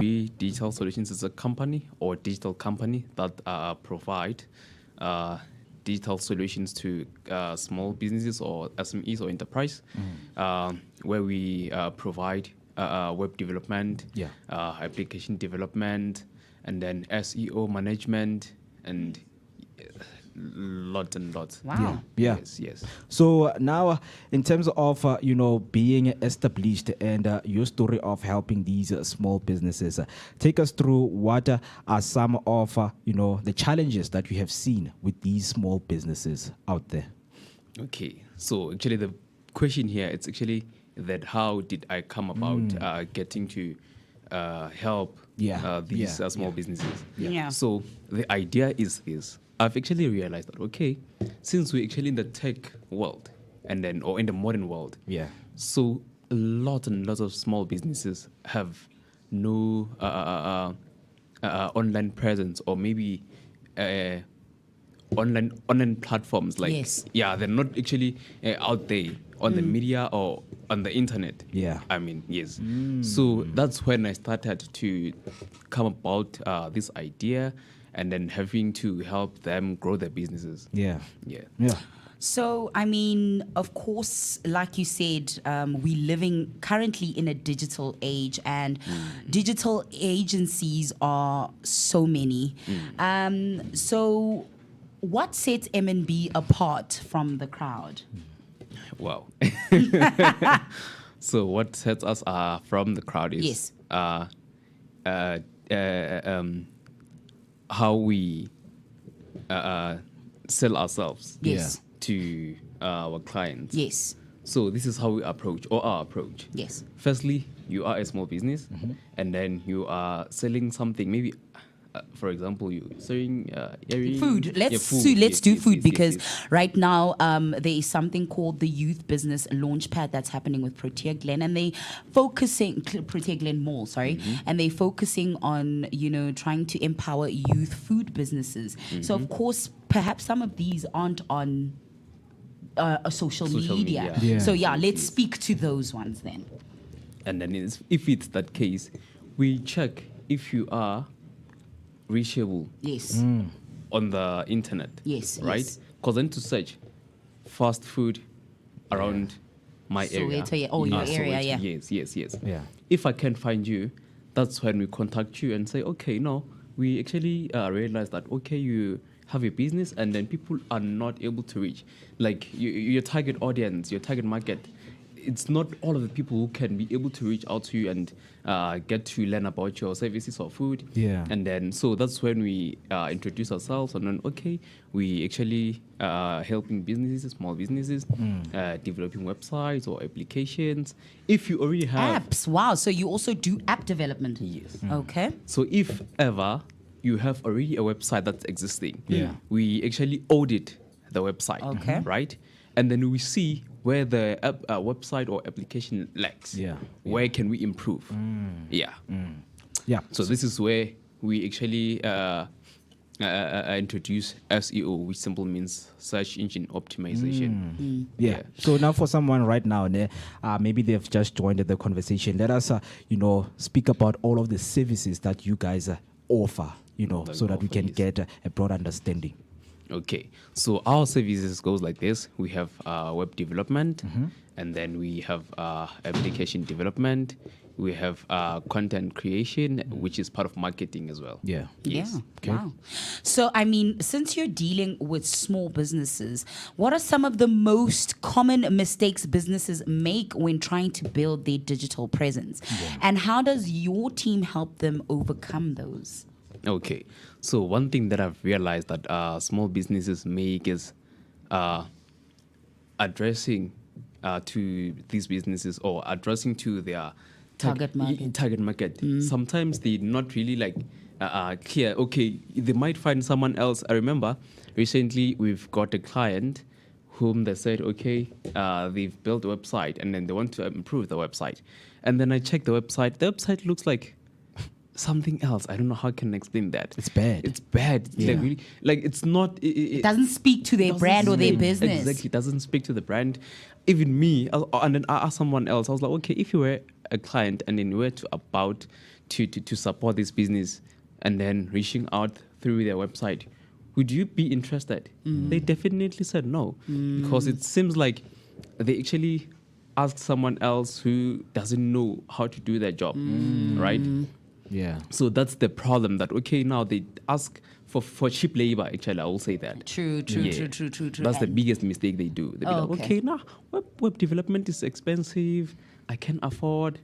B Digital Solutions is a company or digital company that provide digital solutions to small businesses or SMEs or enterprise, where we provide web development, application development, and then SEO management, and lots and lots. Wow. Yeah. Yes. So now, in terms of being established and your story of helping these small businesses, take us through what are some of the challenges that you have seen with these small businesses out there. Okay. So actually, the question here it's actually that how did I come about getting to help these small businesses? Yeah. So the idea is this. I've actually realized that, okay, since we're actually in the tech world or in the modern world, so lots and lots of small businesses have no online presence or maybe online platforms like they're not actually out there on the media or on the internet. So that's when I started to come about this idea and then having to help them grow their businesses. So, I mean, of course, like you said, we're living currently in a digital age, and digital agencies are so many. So what sets M&B apart from the crowd? Wow. So what sets us from the crowd is how we sell ourselves to our clients. So this is how we approach, or our approach. Firstly, you are a small business, and then you are selling something. Maybe, for example, you're selling food. Let's do food because right now there is something called the Youth Business Launchpad that's happening with Protea Glen, and they Protea Glen Mall, and they focusing on trying to empower youth food businesses. So of course, perhaps some of these aren't on social media. So let's speak to those ones then. And then if it's that case, we check if you are reachable on the internet, right? Because then to search fast food around my area, your area, yes. If I can find you, that's when we contact you and say, okay, no, we actually realize that you have a business, and then people are not able to reach, like your target audience, your target market. It's not all of the people who can be able to reach out to you and get to learn about your services or food. And then, so that's when we introduce ourselves, and then, we actually helping businesses, small businesses, developing websites or applications. If you already have apps, wow! So you also do app development. Yes. Okay. So if ever you have already a website that's existing, we actually audit the website, right? And then we see where the website or application lacks. Where can we improve? So this is where we actually introduce SEO, which simply means search engine optimization. So now for someone right now, maybe they've just joined the conversation. Let us, speak about all of the services that you guys offer, so that we can get a broad understanding. Okay, so our services goes like this. We have web development, and then we have application development. We have content creation, which is part of marketing as well. Wow. So, I mean, since you're dealing with small businesses, what are some of the most common mistakes businesses make when trying to build their digital presence? And how does your team help them overcome those? Okay, so one thing that I've realized that small businesses make is addressing to these businesses, or addressing to their target market. Sometimes they're not really clear. Okay, they might find someone else. I remember recently we've got a client whom they said, they've built a website and then they want to improve the website. And then I checked the website. The website looks like something else. I don't know how I can explain that. It's bad. It's not. It doesn't speak to their brand or their business. Exactly, it doesn't speak to the brand. Even me, and then I asked someone else. I was like, okay, if you were a client and then we were to support this business and then reaching out through their website, would you be interested? They definitely said no, because it seems like they actually asked someone else who doesn't know how to do their job, right? Yeah. So that's the problem, that, okay, now they ask for cheap labor, actually, I will say that. True. That's the biggest mistake they do. They be like, okay. okay, now web development is expensive, I can afford.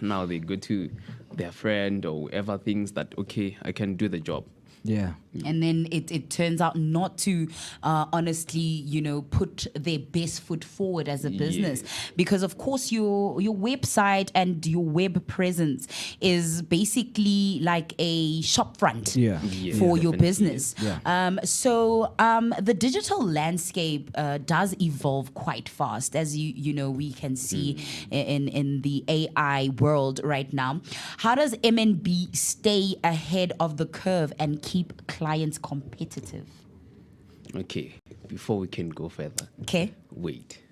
Now they go to their friend or whoever thinks that, okay, I can do the job. Yeah. And then it turns out not to honestly, put their best foot forward as a business. Because, of course, your website and your web presence is basically like a shop front for your definitely. business. Yeah. So the digital landscape does evolve quite fast, as we can see in the AI world right now. How does MNB stay ahead of the curve and keep clients competitive? Okay, before we can go further, Okay. wait.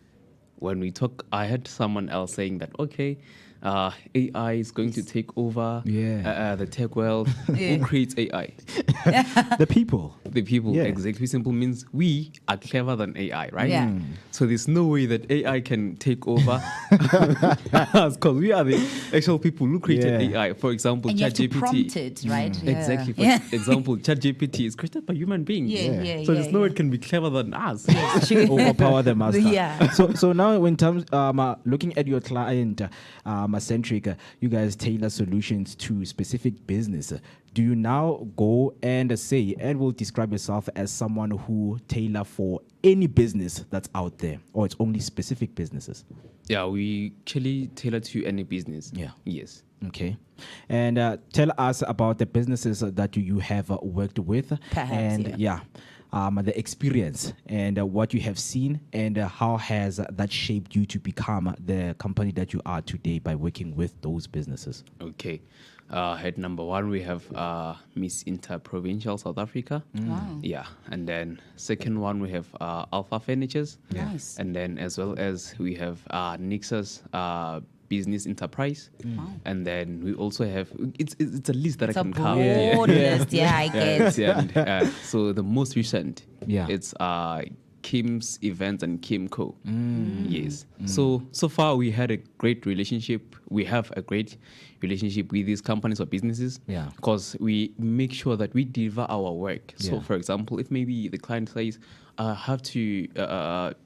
When we talk, I had someone else saying that, okay, AI is going to take over the tech world. Who creates AI? The people. The people. Yeah. Exactly. Simple means we are clever than AI, right? Yeah. So there's no way that AI can take over us, because we are the actual people who created AI. For example, And you have to prompt ChatGPT. it, right? Exactly. For example, ChatGPT is created by human beings. So there's no way it can be clever than us. Overpower the master. Yeah. So now in terms looking at your client centric, you guys tailor solutions to specific business. Do you now go and say and will describe yourself as someone who tailor for any business that's out there, or it's only specific businesses? Yeah, we actually tailor to any business. Yeah. Yes. Okay. And tell us about the businesses that you have worked with. Perhaps, and the experience and what you have seen, and how has that shaped you to become the company that you are today by working with those businesses? Okay. At number one, we have Miss Interprovincial South Africa. Wow. Yeah. And then second one, we have Alpha Furnitures. Nice. And then as well as we have Nixa's Business Enterprise. And then we also have, it's a list that It's I a can broad count. list. Yeah, I guess. And, so the most recent, Yeah. it's Kim's Events and Kimco. Yes. So far we had a great relationship. We have a great relationship with these companies or businesses. Yeah. Because we make sure that we deliver our work. So, Yeah. for example, if maybe the client says, I have to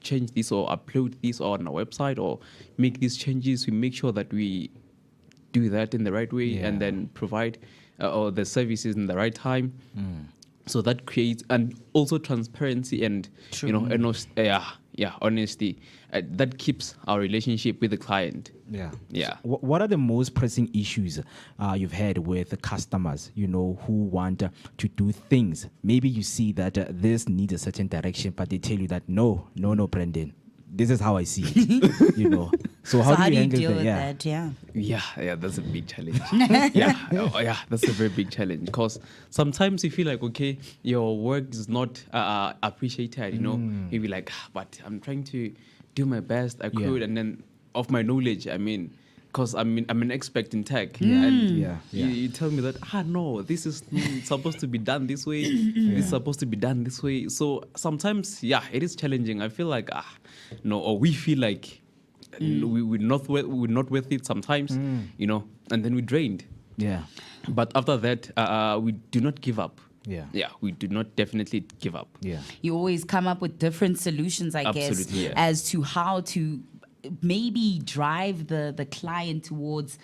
change this or upload this on our website or make these changes, we make sure that we do that in the right way and then provide or the services in the right time. So that creates, and also transparency and honesty. That keeps our relationship with the client. Yeah. Yeah. So what are the most pressing issues you've had with customers, who want to do things? Maybe you see that this needs a certain direction, but they tell you that, no, Branden. This is how I see it, So how do you handle deal that? with that? Yeah. Yeah, that's a big challenge. That's a very big challenge, because sometimes you feel like, okay, your work is not appreciated, you be like, but I'm trying to do my best I could, and then of my knowledge, because I'm an expert in tech, and you tell me that no, this is supposed to be done this way, this is supposed to be done this way. So sometimes it is challenging. I feel like no, or we feel like we're not worth it sometimes, and then we're drained. Yeah. But after that, we do not give up. Yeah. We do not definitely give up. Yeah. You always come up with different solutions, I guess, Absolutely, as to how to maybe drive the client towards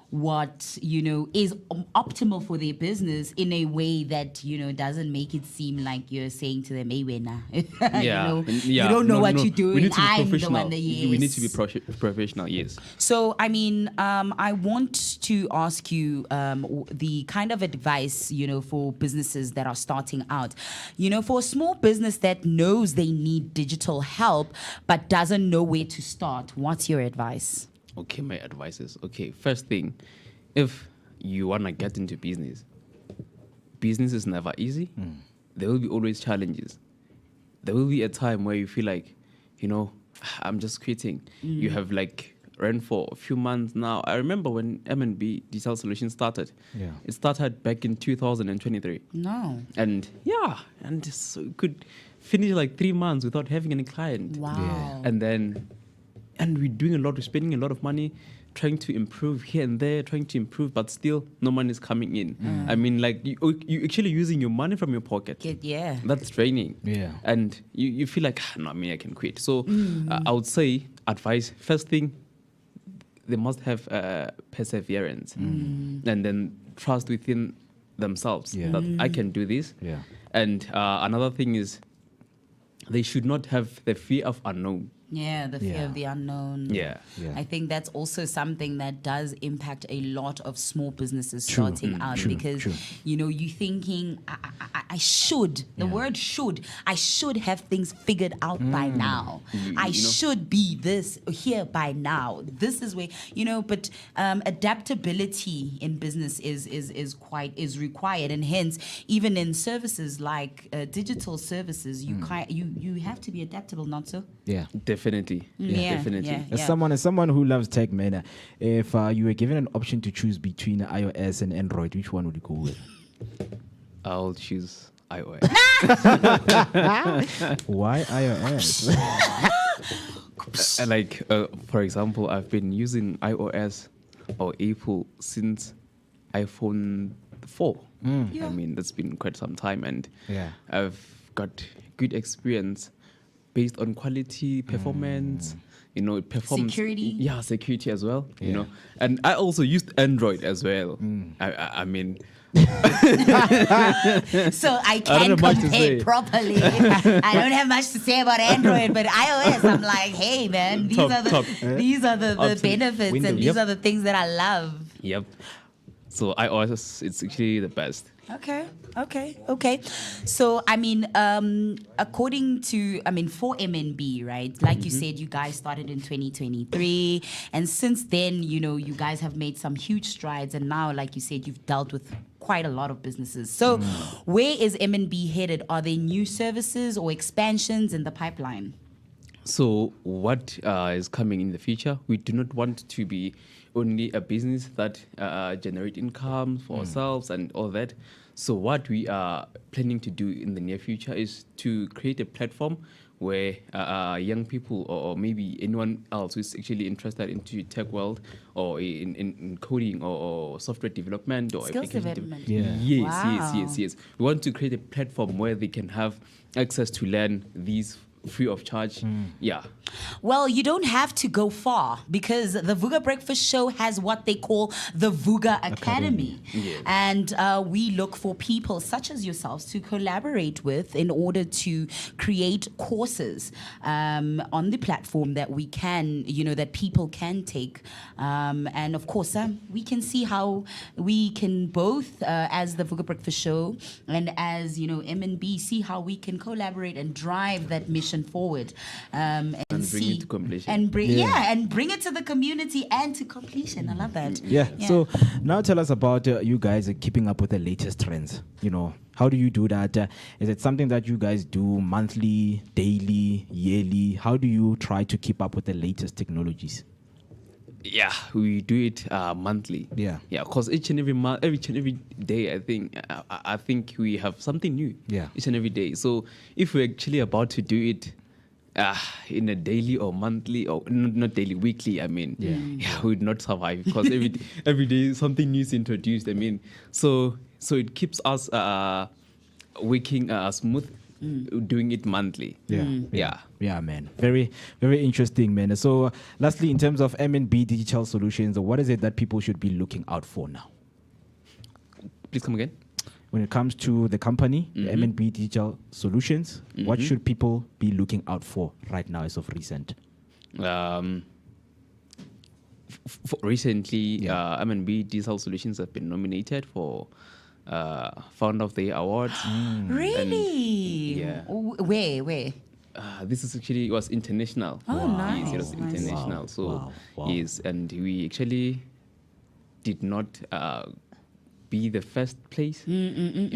what is optimal for their business in a way that doesn't make it seem like you're saying to them, hey, winner. You don't know what you're doing. We need to be I'm the professional. one that We need to be professional. Yes. So, I want to ask you the kind of advice, for businesses that are starting out. For a small business that knows they need digital help but doesn't know where to start, what's your advice? Okay, my advice is, first thing, if you want to get into business is never easy. There will be always challenges. There will be a time where you feel like, I'm just quitting. You have like ran for a few months now. I remember when M&B Digital Solutions started. Yeah. It started back in 2023. No. And so it could finish like 3 months without having any client. Wow. And we're doing a lot, we're spending a lot of money trying to improve here and there, trying to improve, but still no money is coming in. I mean, like you actually using your money from your pocket. Yeah. That's draining. Yeah. And you feel like, no, I mean, I can quit. So I would say, advice, first thing, they must have perseverance and then trust within themselves that I can do this. Yeah. And another thing is they should not have the fear of unknown. Yeah, the fear Yeah. of the unknown. Yeah. Yeah. I think that's also something that does impact a lot of small businesses True. starting out because, True. you're thinking, I should, the word should, I should have things figured out by now. I should be this here by now. This is where, but adaptability in business is required. And hence, even in services like digital services, you have to be adaptable, not so? Yeah. Definitely. Yeah, Definitely. yeah. As someone who loves tech, man, if you were given an option to choose between iOS and Android, which one would you go with? I'll choose iOS. Why iOS? For example, I've been using iOS or Apple since iPhone 4. Yeah. I mean, that's been quite some time, and Yeah. I've got good experience based on quality, performance. It performs. Security. Yeah, security as well. Yeah. And I also used Android as well. I mean, So I don't can have much to compare say. properly. I don't have much to say about Android, but iOS, I'm like, hey man, these Top, are the top. these are the Absolute benefits Windows. and these Yep. are the things that I love. yep. So iOS, it's actually the best. Okay. So, according to, for MNB, right? Like you said, you guys started in 2023. And since then, you guys have made some huge strides. And now, like you said, you've dealt with quite a lot of businesses. So, where is MNB headed? Are there new services or expansions in the pipeline? So what is coming in the future? We do not want to be only a business that generate income for ourselves and all that. So what we are planning to do in the near future is to create a platform where young people or maybe anyone else who's actually interested into tech world or in coding or software development or Skills application development. Yeah. Yes. We want to create a platform where they can have access to learn these free of charge. Yeah. Well, you don't have to go far because the Vuga Breakfast Show has what they call the Vuga Academy. Yes. And we look for people such as yourselves to collaborate with in order to create courses on the platform that we can, that people can take. And of course, we can see how we can both, as the Vuga Breakfast Show and as, MNB, see how we can collaborate and drive that mission forward. And bring it to completion. And bring it to the community and to completion. I love that. Yeah. So now tell us about you guys keeping up with the latest trends. How do you do that? Is it something that you guys do monthly, daily, yearly? How do you try to keep up with the latest technologies? Yeah, we do it monthly. Yeah. Because each and every month, each and every day, I think we have something new. Yeah. Each and every day. So if we're actually about to do it in a daily or monthly or not daily, weekly, we would not survive because every day something new is introduced. So it keeps us working smooth. Doing it monthly. Yeah, man. Very, very interesting, man. So, lastly, in terms of MNB Digital Solutions, what is it that people should be looking out for now? Please come again. When it comes to the company, the MNB Digital Solutions, what should people be looking out for right now as of recent? Recently, MNB Digital Solutions have been nominated for Founder of the Year Awards. Really? Yeah. Where? This is actually, it was international. Oh, nice. Yes, it was Nice. international. Wow. So, Wow. yes, and we actually did not be the first place,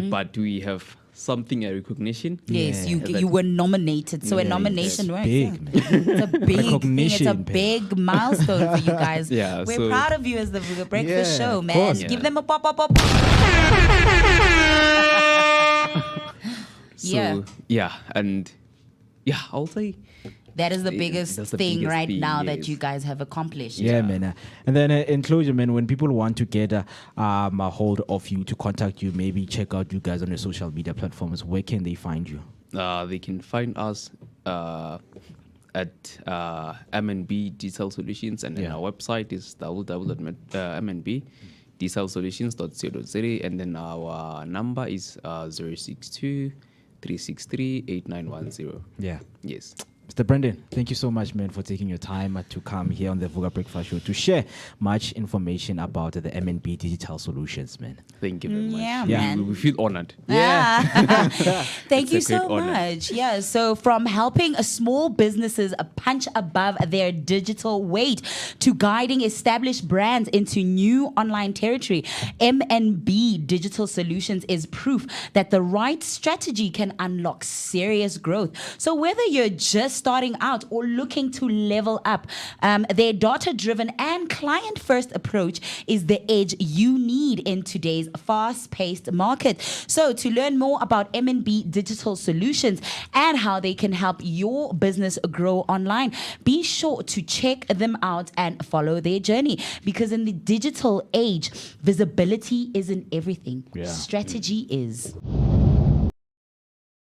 but we have something, a recognition. Yes, Yeah. you were nominated. So a Yeah, nomination it's works. big, yeah. man. It's a big thing. It's a Recognition, big milestone for you guys. Yeah, We're so- proud of you as the Breakfast Yeah, Show, of man. course. Give Yeah. them a pop. So, and I'll say That is the Yeah, biggest that's the thing biggest right thing, now that yes. you guys have accomplished. Yeah, man. And then in closure, man, when people want to get a hold of you, to contact you, maybe check out you guys on your social media platforms, where can they find you? they can find us at MNB Digital Solutions, and then Yeah. our website is www.mnbdigitalsolutions.co.za, and then our number is 062 363 8910. Yeah. Yes. Mr. Branden, thank you so much, man, for taking your time to come here on the Vuga Breakfast Show to share much information about the MNB Digital Solutions, man. Thank you very much. Yeah, Yeah. man. We feel honored. Thank It's you a so great honor. much. Yeah. So from helping small businesses punch above their digital weight to guiding established brands into new online territory, MNB Digital Solutions is proof that the right strategy can unlock serious growth. So whether you're just starting out or looking to level up, their data-driven and client-first approach is the edge you need in today's fast-paced market. So to learn more about MNB Digital Solutions and how they can help your business grow online, be sure to check them out and follow their journey, because in the digital age, visibility isn't everything. Yeah. Strategy is.